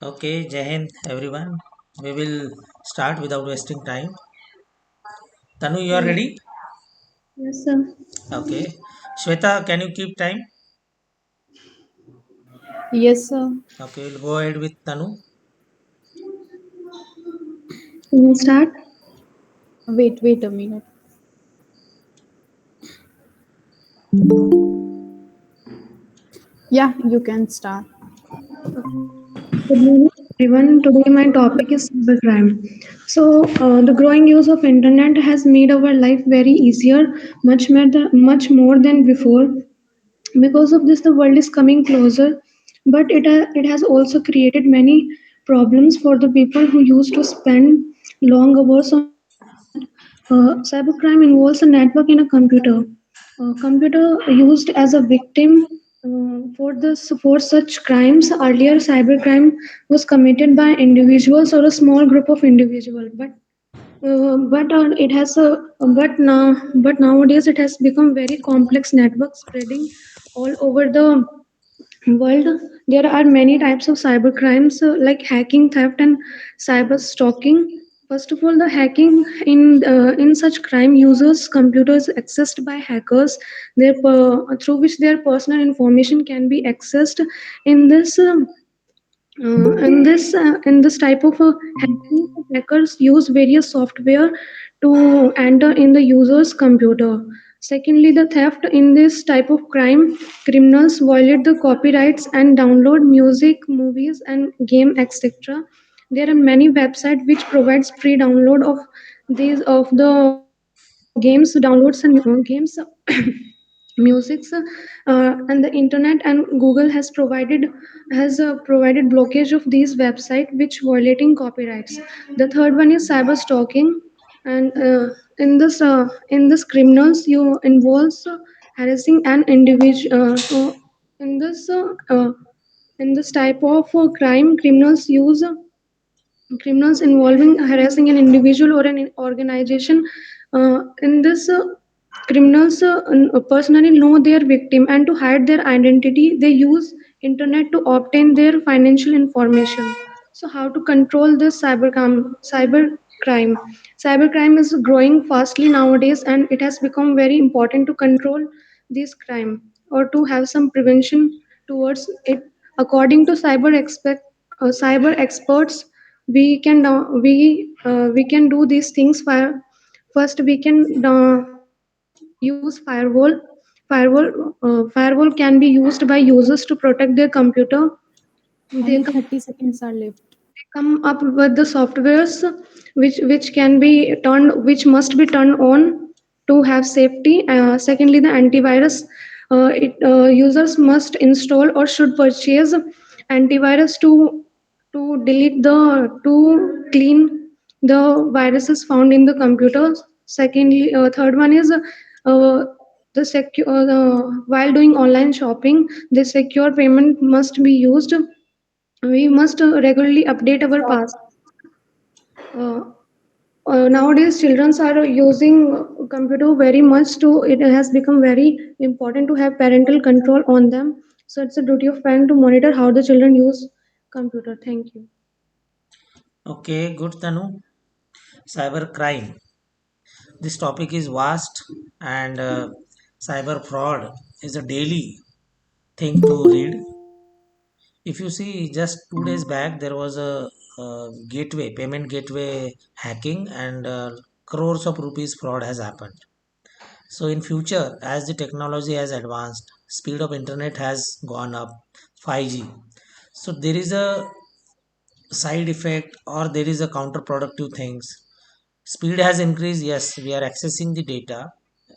Okay, Jai Hind, everyone. We will start without wasting time. Tanu, you are Yes, ready? yes, sir. Okay. Shweta, can you keep time? Yes, sir. Okay, we'll go ahead with Tanu. Can you start? Wait a minute. Yeah, you can start. Good morning, everyone. Today my topic is cybercrime. The growing use of internet has made our life very easier, much more than before. Because of this, the world is coming closer, but it has also created many problems for the people who used to spend long hours on it. Cybercrime involves a network in a computer used as a victim for such crimes. Earlier, cybercrime was committed by individuals or a small group of individuals, but it has a but nowadays it has become very complex network spreading all over the world. There are many types of cyber crimes like hacking, theft, and cyber stalking. First of all, the hacking in such crime users computers accessed by hackers, through which their personal information can be accessed. In this in this type of hacking, hackers use various software to enter in the user's computer. Secondly, the theft. In this type of crime, criminals violate the copyrights and download music, movies, and game, etc. There are many websites which provides free download of the games, downloads, and games musics, and the internet and Google has provided blockage of these website which violating copyrights. The third one is cyber stalking, and in this criminals you involves harassing an individual. In this uh, uh, in this type of crime, criminals involving harassing an individual or an organization. In this Criminals personally know their victim, and to hide their identity they use internet to obtain their financial information. So how to control this cybercrime? Cybercrime is growing fastly nowadays, and it has become very important to control this crime or to have some prevention towards it. According to cyber experts, we can do these things. First, we can use firewall can be used by users to protect their computer. They Only come 30 seconds are left. come up with the softwares which must be turned on to have safety. Secondly, the antivirus. Users must install or should purchase antivirus to delete the to clean the viruses found in the computers. Secondly, third one is the secure while doing online shopping, the secure payment must be used. We must regularly update our past. Uh, Nowadays, children are using computer very much. To it has become very important to have parental control on them. So it's a duty of parent to monitor how the children use computer. Thank you. Okay, good, Tanu. Cyber crime. This topic is vast, and cyber fraud is a daily thing to read. If you see, just 2 days back, there was payment gateway hacking, and crores of rupees fraud has happened. So in future, as the technology has advanced, speed of internet has gone up, 5G. So there is a side effect, or there is a counterproductive things. Speed has increased. Yes, we are accessing the data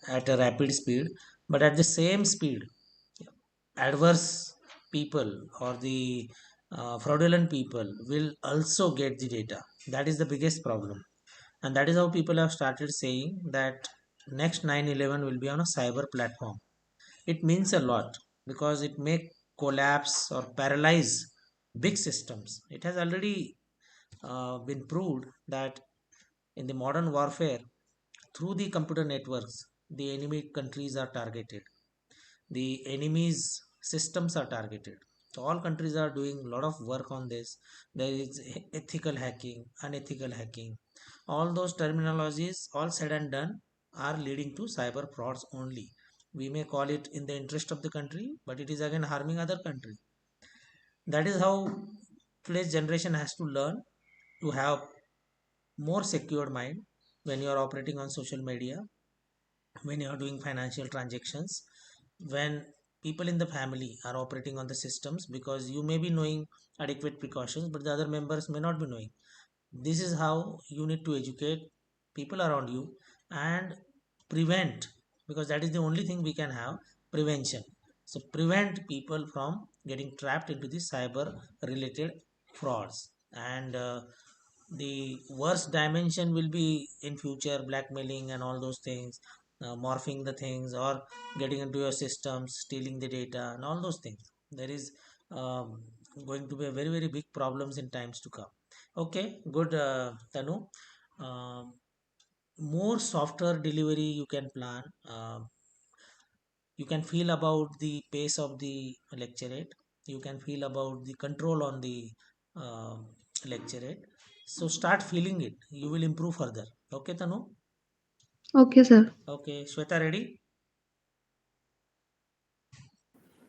at a rapid speed, but at the same speed, adverse people or the fraudulent people will also get the data. That is the biggest problem, and that is how people have started saying that next 9/11 will be on a cyber platform. It means a lot because it may collapse or paralyze big systems. It has already been proved that in the modern warfare, through the computer networks, the enemy countries are targeted, the enemy's systems are targeted. So all countries are doing a lot of work on this. There is ethical hacking, unethical hacking. All those terminologies, all said and done, are leading to cyber frauds only. We may call it in the interest of the country, but it is again harming other country. That is how today's generation has to learn to have more secured mind when you are operating on social media, when you are doing financial transactions, when people in the family are operating on the systems, because you may be knowing adequate precautions but the other members may not be knowing. This is how you need to educate people around you and prevent, because that is the only thing we can have, prevention. So prevent people from getting trapped into the cyber related frauds. And the worst dimension will be in future blackmailing and all those things, morphing the things or getting into your systems, stealing the data and all those things. There is going to be a very big problems in times to come. Okay, good. Tanu, um, more software delivery you can plan. You can feel about the pace of the lecturate. You can feel about the control on the um lecturate. So start feeling it. You will improve further. Okay, Tanu. Okay, sir. Okay, Shweta, ready?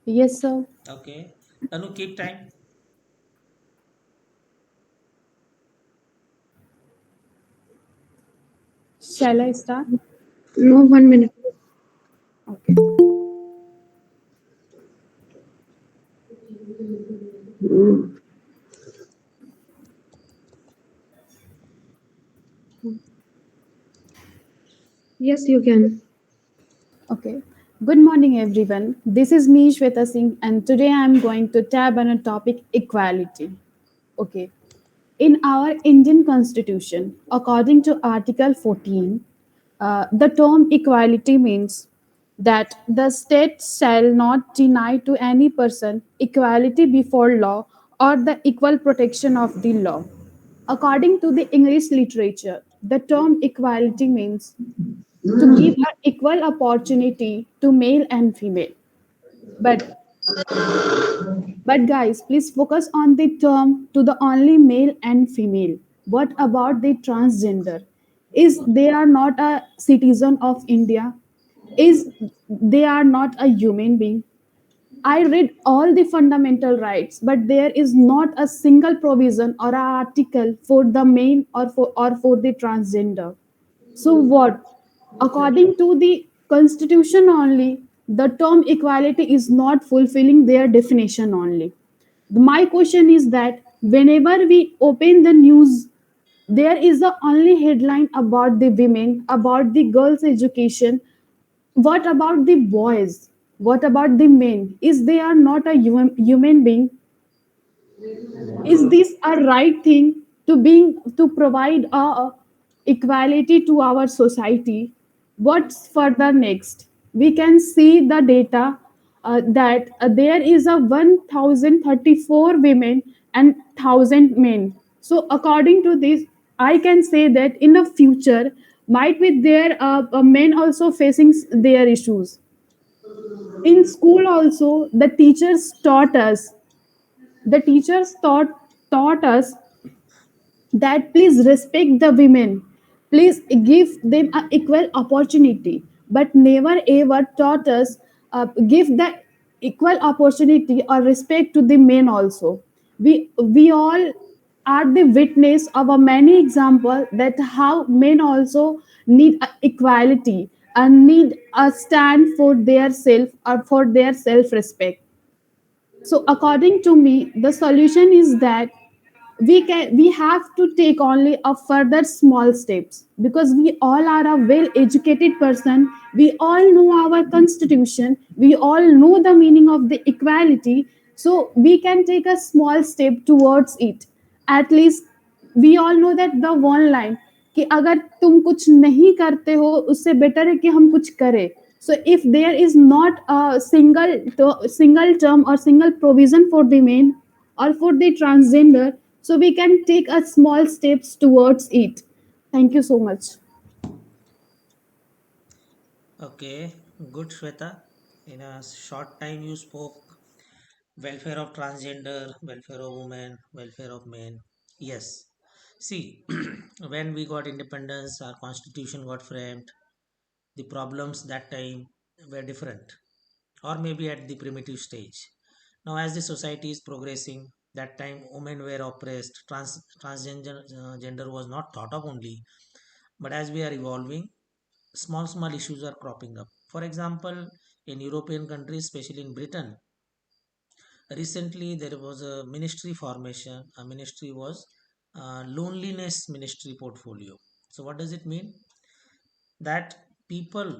Yes, sir. Okay, Tanu, keep time. Shall I start? No, 1 minute. Okay. Yes, you can. Okay. Good morning, everyone. This is me, Shweta Singh, and today I am going to tab on a topic equality. Okay. In our Indian Constitution, according to Article 14, the term equality means that the state shall not deny to any person equality before law or the equal protection of the law. According to the English literature, the term equality means to give an equal opportunity to male and female. But but guys, please focus on the term to the only male and female. What about the transgender? Is they are not a citizen of India? Is they are not a human being? I read all the fundamental rights, but there is not a single provision or a article for the male or for the transgender. So what? According to the constitution only, the term equality is not fulfilling their definition only. My question is that whenever we open the news, there is the only headline about the women, about the girls' education. What about the boys? What about the men? Is they are not a human being? Is this a right thing to provide equality to our society? What's further next? We can see the data that there is a 1034 women and 1000 men. So according to this, I can say that in the future might be there men also facing their issues. In school also the teachers taught us that please respect the women, please give them an equal opportunity, but never ever taught us give the equal opportunity or respect to the men also. We all are the witness of a many example that how men also need equality and need a stand for their self or for their self respect. So according to me, the solution is that we have to take only a further small steps, because we all are a well educated person, we all know our constitution, we all know the meaning of the equality. So we can take a small step towards it. At least we all know that the one line कि अगर तुम कुछ नहीं करते हो उससे better है कि हम कुछ करें. So if there is not a single term or single provision for the men or for the transgender, so we can take a small steps towards it. Thank you so much. Okay, good, Shweta. In a short time, you spoke welfare of transgender, welfare of women, welfare of men. Yes. See, when we got independence, our constitution got framed. The problems that time were different, or maybe at the primitive stage. Now, as the society is progressing, that time women were oppressed, transgender gender was not thought of only. But as we are evolving, small issues are cropping up. For example, in European countries, especially in Britain, recently there was a ministry formation. A ministry was loneliness ministry portfolio. So, what does it mean? That people,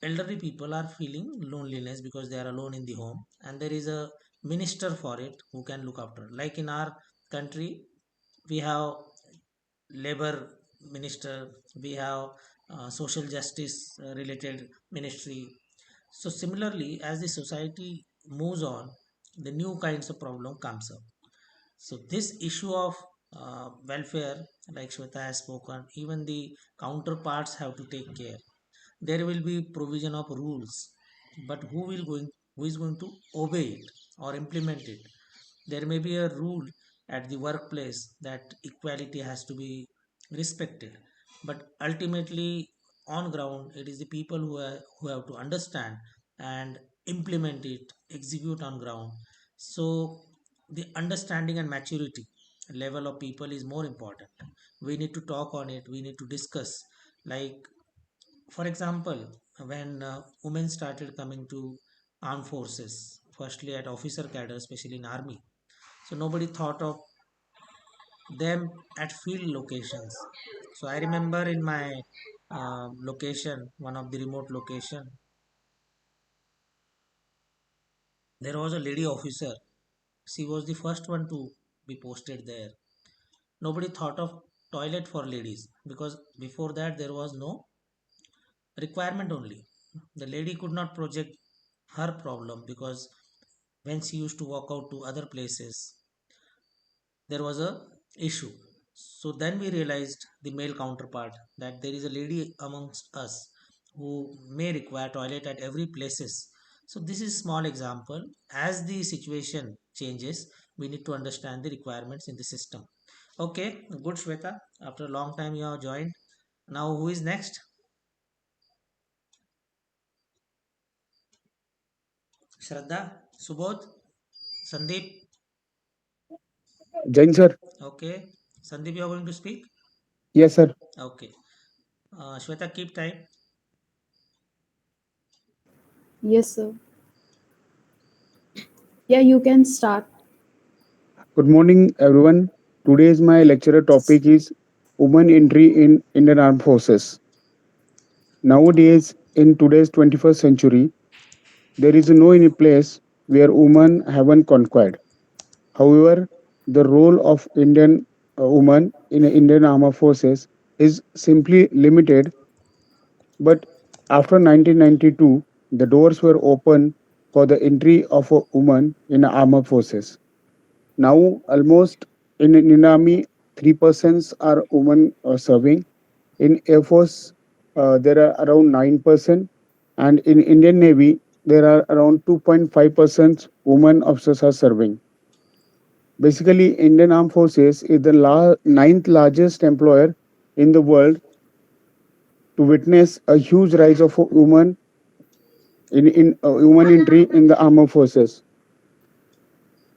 elderly people, are feeling loneliness because they are alone in the home, and there is a minister for it who can look after. Like in our country, we have labor minister, we have social justice related ministry. So similarly, as the society moves on, the new kinds of problem comes up. So this issue of welfare, like Shweta has spoken, even the counterparts have to take care. There will be provision of rules, but who is going to obey it or implement it? There may be a rule at the workplace that equality has to be respected, but ultimately on ground it is the people who have to understand and implement it, execute on ground. So the understanding and maturity level of people is more important. We need to talk on it, we need to discuss. Like, for example, when women started coming to armed forces, firstly at officer cadre, especially in army, so nobody thought of them at field locations. So I remember in my location, one of the remote location, there was a lady officer. She was the first one to be posted there. Nobody thought of toilet for ladies because before that there was no requirement only. The lady could not project her problem because when she used to walk out to other places, there was a issue. So then we realized the male counterpart, that there is a lady amongst us who may require toilet at every places. So this is small example. As the situation changes, we need to understand the requirements in the system. Okay, good, Shweta. After a long time you have joined. Now who is next? Shraddha, Subodh, Sandeep. Jain sir. Okay, Sandeep, you are going to speak. Yes sir. Okay, Shweta, keep time. Yes, sir. Yeah, you can start. Good morning everyone. Today's my lecturer topic is women entry in Indian Armed Forces. Nowadays, in today's 21st century, there is no any place where women haven't conquered. However, the role of Indian women in Indian Armed Forces is simply limited. But after 1992, the doors were open for the entry of a woman in armed forces. Now, almost in Army, 3% are women serving. In Air Force, there are around 9%. And in Indian Navy, there are around 2.5% women officers are serving. Basically, Indian Armed Forces is the ninth largest employer in the world to witness a huge rise of women in women entry in the armed forces.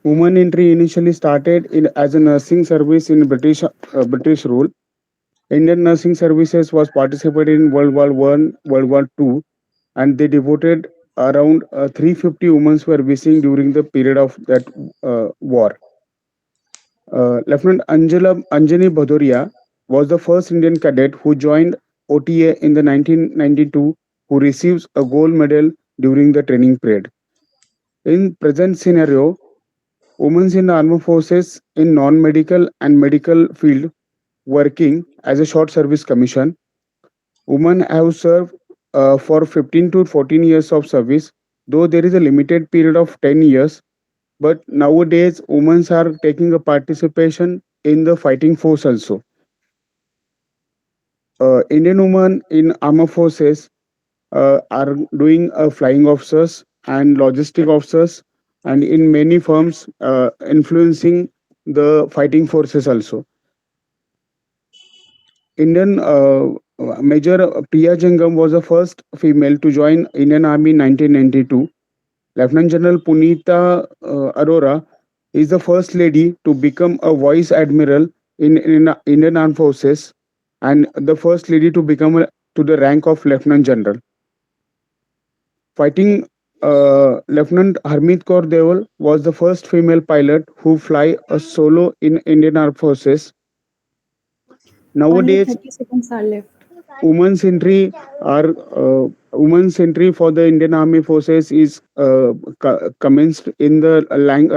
Women entry initially started as a nursing service in British rule. Indian nursing services was participated in World War One, World War Two, and they devoted around 350 women were missing during the period of that war. Lieutenant Anjani Bhadoria was the first Indian cadet who joined OTA in the 1992, who receives a gold medal during the training period. In present scenario, women in the armed forces in non-medical and medical field working as a short service commission. Women have served for 15 to 14 years of service, though there is a limited period of 10 years. But nowadays, women are taking a participation in the fighting force also. Indian women in armed forces are doing flying officers and logistic officers. and in many firms influencing the fighting forces also. Indian Major Priya Jangam was the first female to join Indian Army in 1992. Lieutenant General Punita Arora is the first lady to become a vice admiral in Indian Armed Forces and the first lady to become to the rank of lieutenant general. Fighting Lieutenant Harmeet Kaur Deol was the first female pilot who fly a solo in Indian Armed Forces. Only Nowadays, 30 seconds are left. women's entry are women's entry for the Indian Army Forces is commenced in the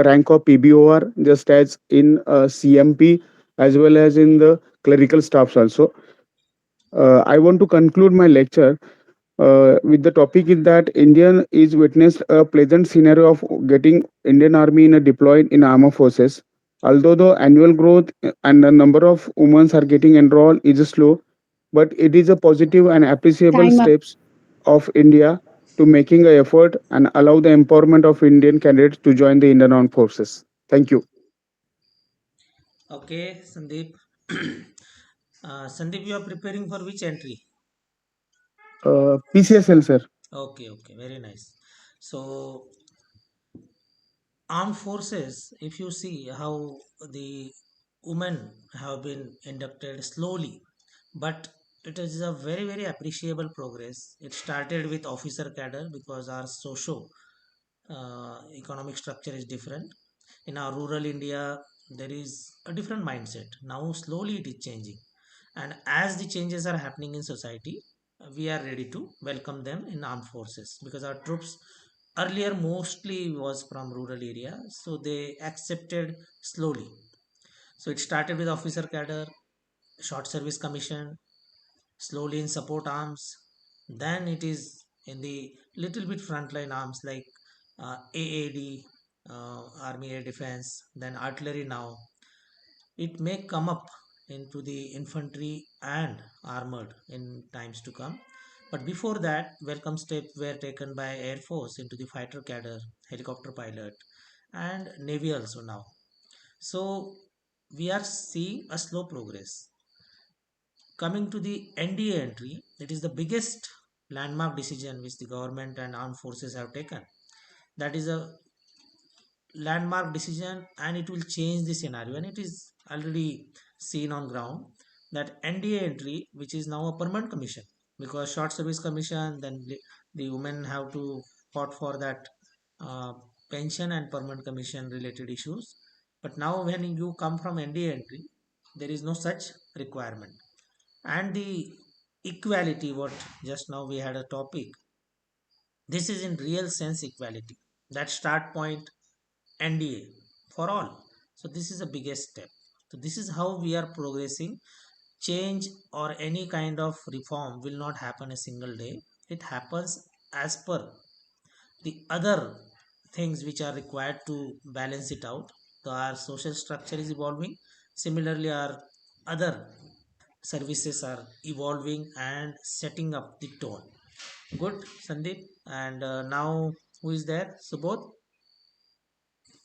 rank of PBOR, just as in CMP as well as in the clerical staffs also. I want to conclude my lecture with the topic is that Indian is witnessed a pleasant scenario of getting Indian Army in a deployed in armed forces. Although the annual growth and the number of women are getting enrolled is slow, but it is a positive and appreciable Time up. steps of India to making a effort and allow the empowerment of Indian candidates to join the Indian Armed Forces. Thank you. Okay, Sandeep. Sandeep, you are preparing for which entry? PCSL, sir. Okay, okay, very nice. So, armed forces, if you see how the women have been inducted slowly, but it is a very, very appreciable progress. It started with officer cadre because our socio economic structure is different. In our rural India, there is a different mindset. Now, slowly it is changing. And as the changes are happening in society, we are ready to welcome them in armed forces because our troops earlier mostly was from rural area, so they accepted slowly. So it started with officer cadre, short service commission, slowly in support arms, then it is in the little bit frontline arms like AAD, Army Air Defense, then artillery now. It may come up into the infantry and armored in times to come. But before that, welcome steps were taken by Air Force into the fighter cadre, helicopter pilot, and Navy also now. So we are seeing a slow progress. Coming to the NDA entry, it is the biggest landmark decision which the government and armed forces have taken. That is a landmark decision and it will change the scenario, and it is already seen on ground that NDA entry, which is now a permanent commission, because short service commission, then the women have to fought for that uh, pension and permanent commission related issues. But now when you come from NDA entry, there is no such requirement. And the equality, what just now we had a topic, this is in real sense equality. That start point NDA for all. So this is the biggest step. So this is how we are progressing. Change or any kind of reform will not happen a single day. It happens as per the other things which are required to balance it out. So our social structure is evolving. Similarly, our other services are evolving and setting up the tone. Good, Sandeep. And now who is there? Subodh?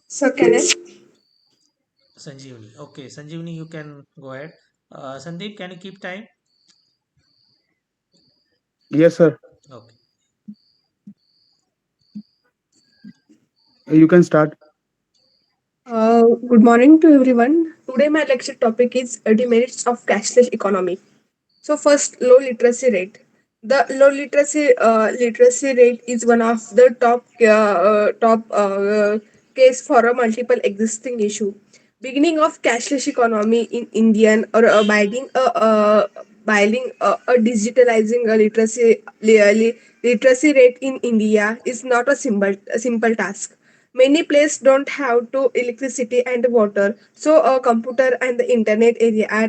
So can I? Sanjeevani. Okay, Sanjeevani, you can go ahead. Sandeep, can you keep time? Yes, sir. Okay. You can start. Good morning to everyone. Today my lecture topic is demerits of cashless economy. So first, low literacy rate. The low literacy rate is one of the top case for a multiple existing issue. Beginning of cashless economy in Indian or a digitalizing a literacy rate in India is not a simple task. Many places don't have to electricity and water, so computer and the internet area are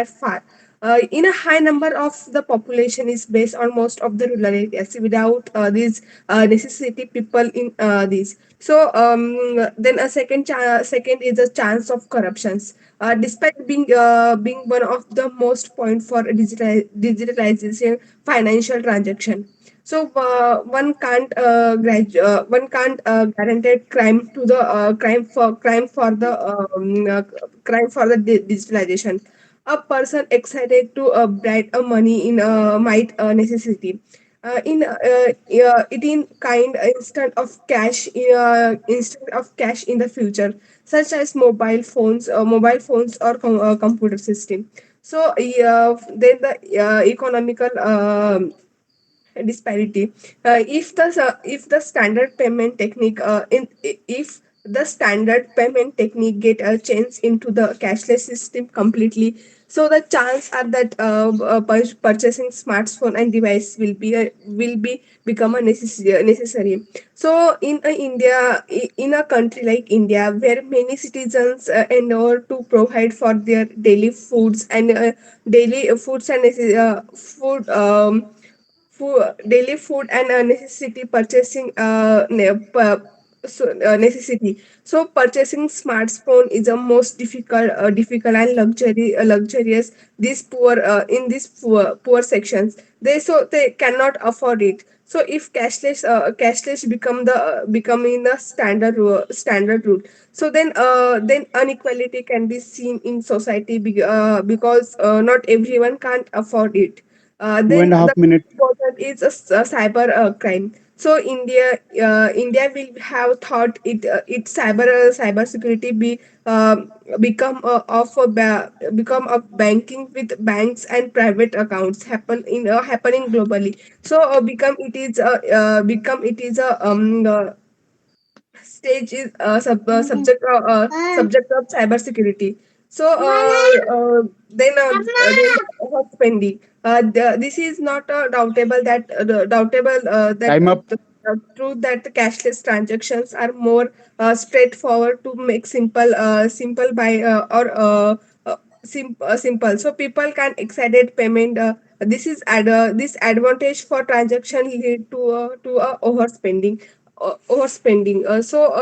far. In a high number of the population is based on most of the rural areas without these necessity people in these. So then second is the chance of corruptions. Despite being one of the most point for digitalization financial transaction, So one can't guarantee crime for the crime for the digitalization. A person excited to bright a money in might necessity. It in kind instant of cash in the future, such as mobile phones or computer system. So then the economical disparity. If the standard payment technique if the standard payment technique get changed into the cashless system completely, so the chance are that purchasing smartphone and device will be become a necessary. So in a country like India, where many citizens endeavor to provide for their daily foods and food daily food and necessity purchasing necessity. So purchasing smartphone is a most difficult and luxurious. These poor sections, they cannot afford it. So if cashless becoming the standard rule, so then inequality can be seen in society because not everyone can't afford it. Two Then and a the half minutes. important is a cyber crime. So India will have thought it cyber security become of banking with banks and private accounts happening globally. So become it is a stage is subject of cybersecurity. So then hot spending. This is not doubtable that Time up. the truth that the cashless transactions are more straightforward to make simple by simple, so people can excited payment. This advantage for transaction lead to overspending.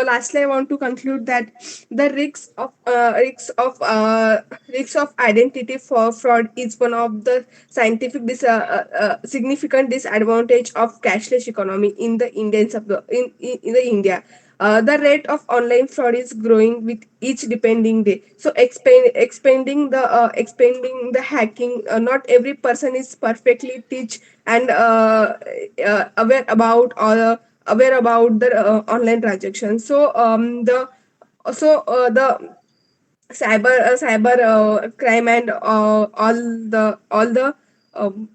Lastly, I want to conclude that the risks of identity for fraud is one of the significant disadvantage of cashless economy in the in the India. The rate of online fraud is growing with each depending day. So expanding the hacking. Not every person is perfectly teach and aware about the online transactions. The cyber crime and all the um,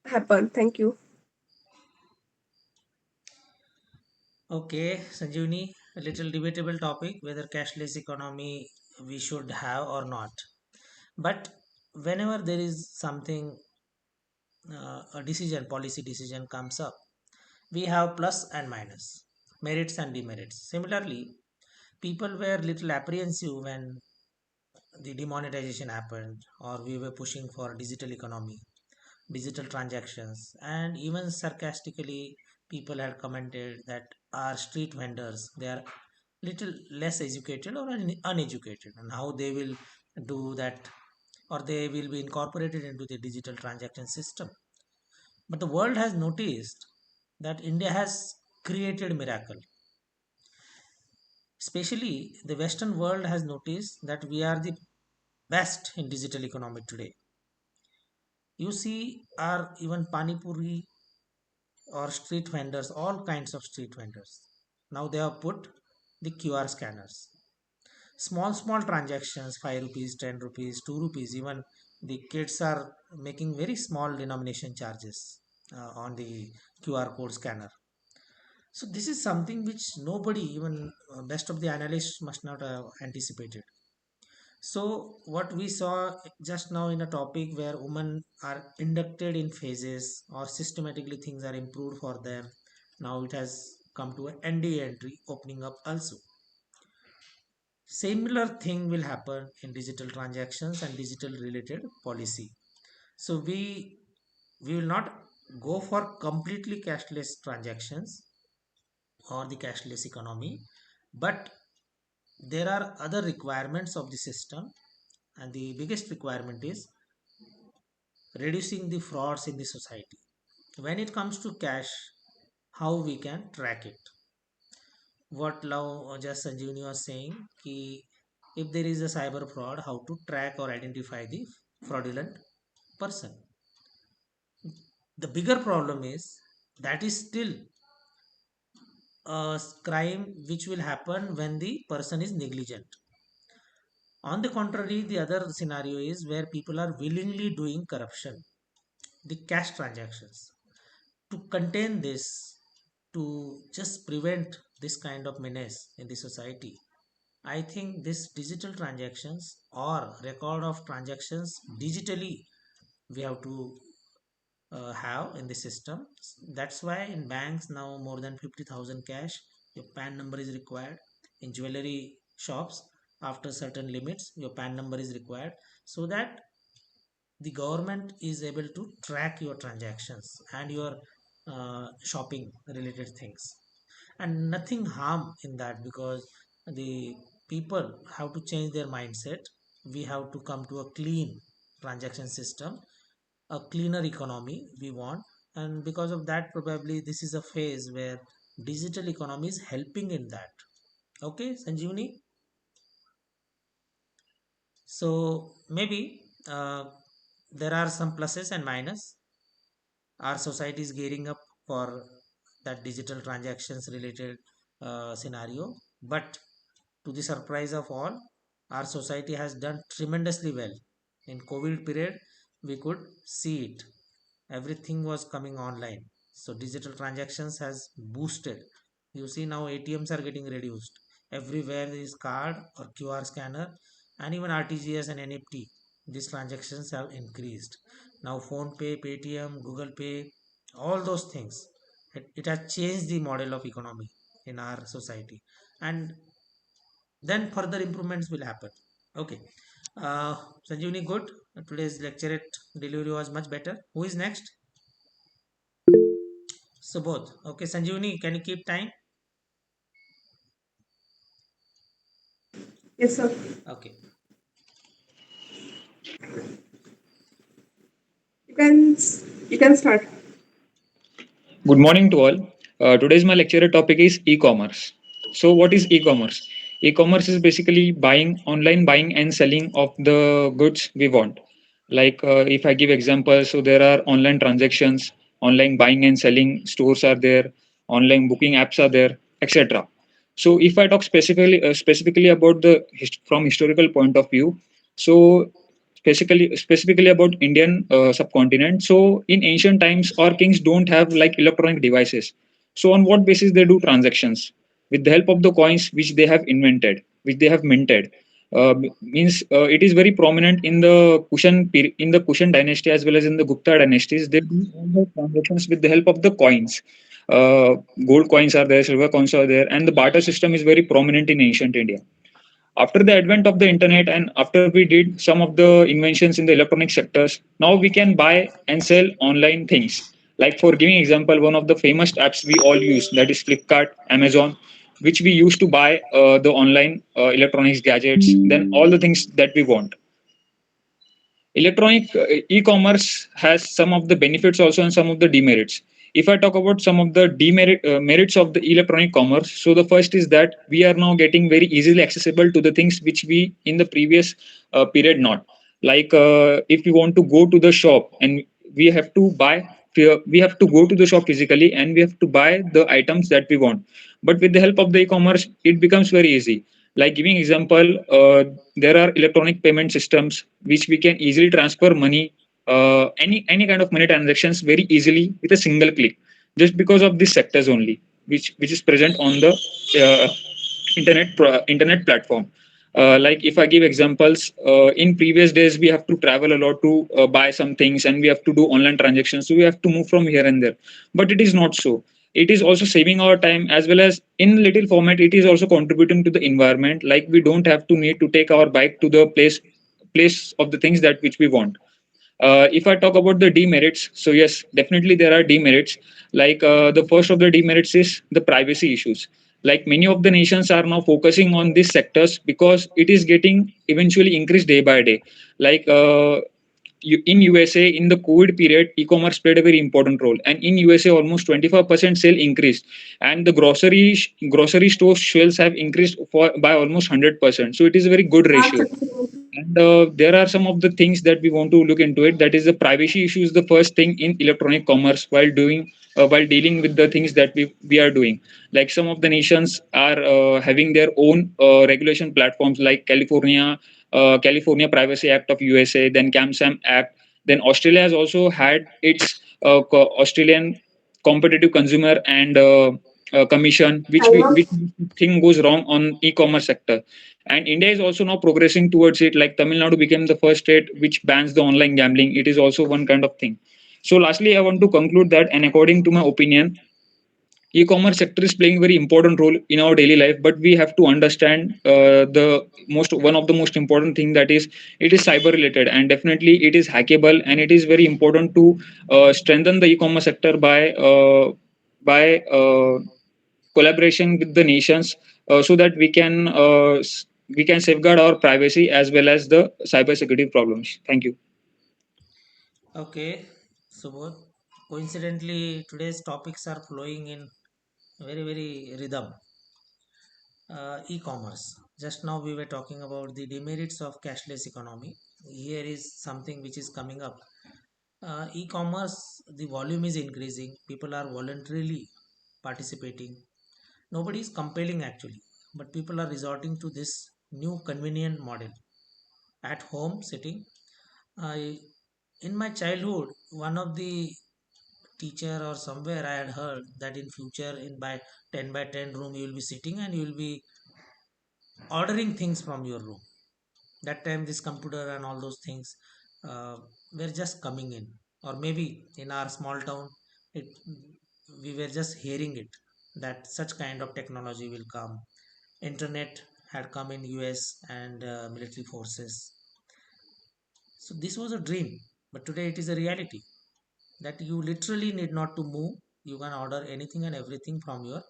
happen. Thank you. Okay, Sanjivani, a little debatable topic whether cashless economy we should have or not. But whenever there is something, a decision, policy decision comes up, we have plus and minus, merits and demerits. Similarly, people were little apprehensive when the demonetization happened, or we were pushing for digital economy, digital transactions, and even sarcastically, people had commented that our street vendors they are little less educated or uneducated, and how they will do that, or they will be incorporated into the digital transaction system. But the world has noticed that India has created miracle. Especially the Western world has noticed that we are the best in digital economy today. You see, our even pani puri or street vendors, all kinds of street vendors. Now they have put the QR scanners. Small transactions, 5 rupees, 10 rupees, 2 rupees, even the kids are making very small denomination charges on the QR code scanner. So this is something which nobody, even best of the analysts, must not have anticipated. So what we saw just now in a topic where women are inducted in phases or systematically things are improved for them. Now it has come to an NDA entry opening up also. Similar thing will happen in digital transactions and digital related policy. So we will not go for completely cashless transactions or the cashless economy, but there are other requirements of the system, and the biggest requirement is reducing the frauds in the society. When it comes to cash, how we can track it? What now just Sanjeevani was saying, ki if there is a cyber fraud, how to track or identify the fraudulent person. The bigger problem is that is still a crime which will happen when the person is negligent. On the contrary, the other scenario is where people are willingly doing corruption, the cash transactions. To contain this, to just prevent this kind of menace in the society, I think this digital transactions or record of transactions digitally we have to have in the system. That's why in banks now more than 50,000 cash, your PAN number is required. In jewelry shops, after certain limits, your PAN number is required so that the government is able to track your transactions and your shopping related things, and nothing harm in that because the people have to change their mindset. We have to come to a clean transaction system, a cleaner economy we want, and because of that probably this is a phase where digital economy is helping in that. Okay, Sanjeevani. So maybe there are some pluses and minus. Our society is gearing up for that digital transactions related scenario, but to the surprise of all, our society has done tremendously well. In COVID period, we could see it. Everything was coming online. So digital transactions has boosted. You see now ATMs are getting reduced. Everywhere there is card or QR scanner, and even RTGS and NFT. These transactions have increased. Now phone pay, Paytm, Google Pay, all those things. It has changed the model of economy in our society. And then further improvements will happen. Okay. Sanjeevani, good. Today's lecture delivery was much better. Who is next? Subodh. Okay, Sanjivani, can you keep time? Yes, sir. Okay. You can start. Good morning to all. Today's my lecture topic is e-commerce. So, what is e-commerce? E-commerce is basically online buying and selling of the goods we want. Like if I give examples, so there are online transactions, online buying and selling stores are there, online booking apps are there, etc. So, if I talk specifically about from historical point of view, so specifically about Indian subcontinent. So in ancient times, our kings don't have like electronic devices. So on what basis they do transactions? With the help of the coins which they have invented, which they have minted. Means it is very prominent in the in the Kushan dynasty as well as in the Gupta dynasties. They do all the transactions with the help of the coins. Uh, Gold coins are there, silver coins are there, and the barter system is very prominent in ancient India. After the advent of the internet and after we did some of the inventions in the electronic sectors, now we can buy and sell online things. Like for giving example, one of the famous apps we all use, that is Flipkart, Amazon, which we use to buy the online electronics gadgets, then all the things that we want. Electronic e-commerce has some of the benefits also and some of the demerits. If I talk about some of the merits of the electronic commerce, so the first is that we are now getting very easily accessible to the things which we in the previous period not. Like if we want to go to the shop and we have to buy, we have to go to the shop physically and we have to buy the items that we want. But with the help of the e-commerce, it becomes very easy. Like giving example, there are electronic payment systems which we can easily transfer money, any kind of money transactions very easily with a single click, just because of these sectors only, which is present on the uh, internet platform. Like if I give examples, in previous days we have to travel a lot to buy some things, and we have to do online transactions. So we have to move from here and there. But it is not so. It is also saving our time, as well as in little format. It is also contributing to the environment. Like we don't have to need to take our bike to the place of the things that which we want. If I talk about the demerits, so yes, definitely there are demerits. Like the first of the demerits is the privacy issues. Like many of the nations are now focusing on these sectors because it is getting eventually increased day by day. Like in USA in the COVID period, e-commerce played a very important role, and in USA almost 25% sale increased, and the grocery store shelves have increased by almost 100%. So it is a very good ratio. And there are some of the things that we want to look into it. That is, the privacy issue is the first thing in electronic commerce while dealing with the things that we are doing. Like some of the nations are having their own regulation platforms, like California Privacy Act of USA, then CAMSAM Act. Then Australia has also had its Australian Competitive Consumer and Commission, which thing goes wrong on e-commerce sector. And India is also now progressing towards it. Like Tamil Nadu became the first state which bans the online gambling. It is also one kind of thing. So lastly, I want to conclude that, and according to my opinion, e-commerce sector is playing a very important role in our daily life, but we have to understand the most one of the most important thing, that is it is cyber related, and definitely it is hackable, and it is very important to strengthen the e-commerce sector by collaboration with the nations, so that we can safeguard our privacy as well as the cyber security problems. Thank you. Okay, Subodh. Coincidentally, today's topics are flowing in very, very rhythm. E-commerce. Just now we were talking about the demerits of cashless economy. Here is something which is coming up. E-commerce, the volume is increasing. People are voluntarily participating. Nobody is compelling actually, but people are resorting to this new convenient model at home sitting. I In my childhood, one of the teacher or somewhere I had heard that in future in by 10 by 10 room you will be sitting and you will be ordering things from your room. That time this computer and all those things were just coming in, or maybe in our small town it we were just hearing it, that such kind of technology will come. Internet had come in US and military forces. So this was a dream, but today it is a reality that you literally need not to move. You can order anything and everything from your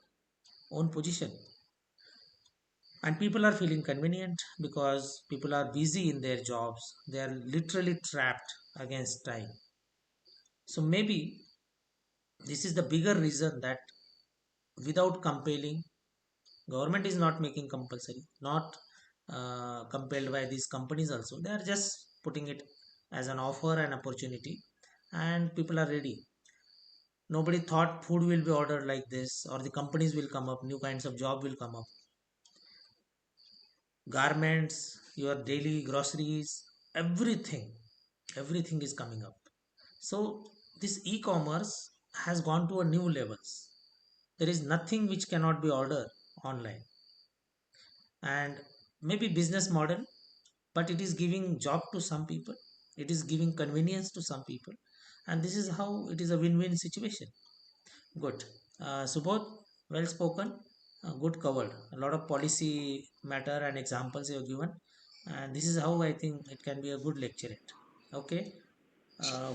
own position, and people are feeling convenient because people are busy in their jobs. They are literally trapped against time. So maybe this is the bigger reason that without compelling, government is not making compulsory, not compelled by these companies also. They are just putting it as an offer and opportunity, and people are ready. Nobody thought food will be ordered like this, or the companies will come up, new kinds of job will come up, garments, your daily groceries, everything, everything is coming up. So this e-commerce has gone to a new levels. There is nothing which cannot be ordered online, and maybe business model, but it is giving job to some people, it is giving convenience to some people, and this is how it is a win-win situation. Good. Subodh, well spoken, good covered. A lot of policy matter and examples you have given, and this is how I think it can be a good lecturate. Okay.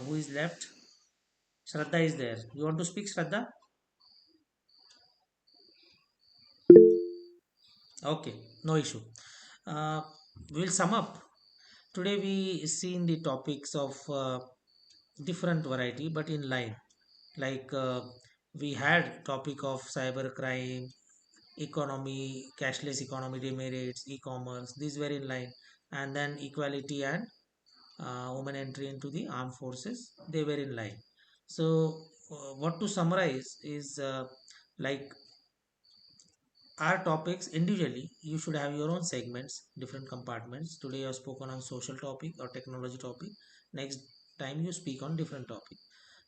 Who is left? Shraddha is there. You want to speak, Shraddha? Okay, no issue. Uh, we'll sum up. Today we seen the topics of different variety, but in line. Like we had topic of cyber crime, economy, cashless economy, demerits, e-commerce. These were in line, and then equality and women entry into the armed forces. They were in line. So what to summarize is like our topics individually, you should have your own segments, different compartments. Today you have spoken on social topic or technology topic. Next time you speak on different topic.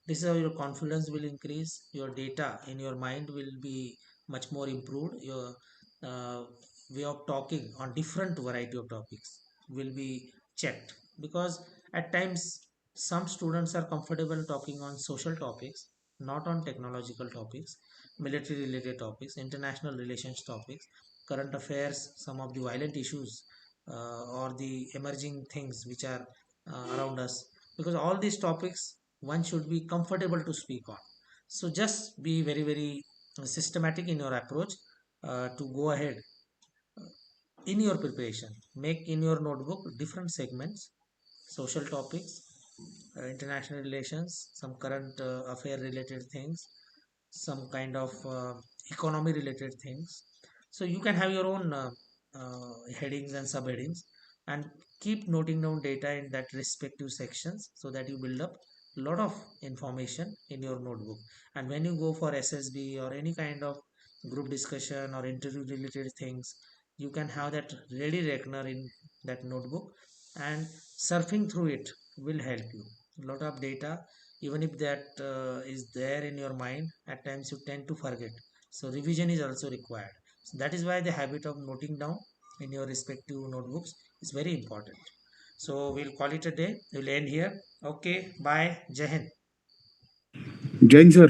This is how your confidence will increase, your data in your mind will be much more improved, your uh, way of talking on different variety of topics will be checked, because at times some students are comfortable talking on social topics, not on technological topics, military related topics, international relations topics, current affairs, some of the violent issues, or the emerging things which are around us, because all these topics one should be comfortable to speak on. So just be very, very systematic in your approach to go ahead in your preparation. Make in your notebook different segments, social topics, international relations, some current affair related things, some kind of economy related things. So you can have your own headings and subheadings, and keep noting down data in that respective sections so that you build up a lot of information in your notebook. And when you go for SSB or any kind of group discussion or interview related things, you can have that ready reckoner in that notebook, and surfing through it will help you. A lot of data, even if that is there in your mind, at times you tend to forget, so revision is also required. So that is why the habit of noting down in your respective notebooks is very important. So we'll call it a day, we'll end here. Okay, bye, Jai Hind. Jain sir.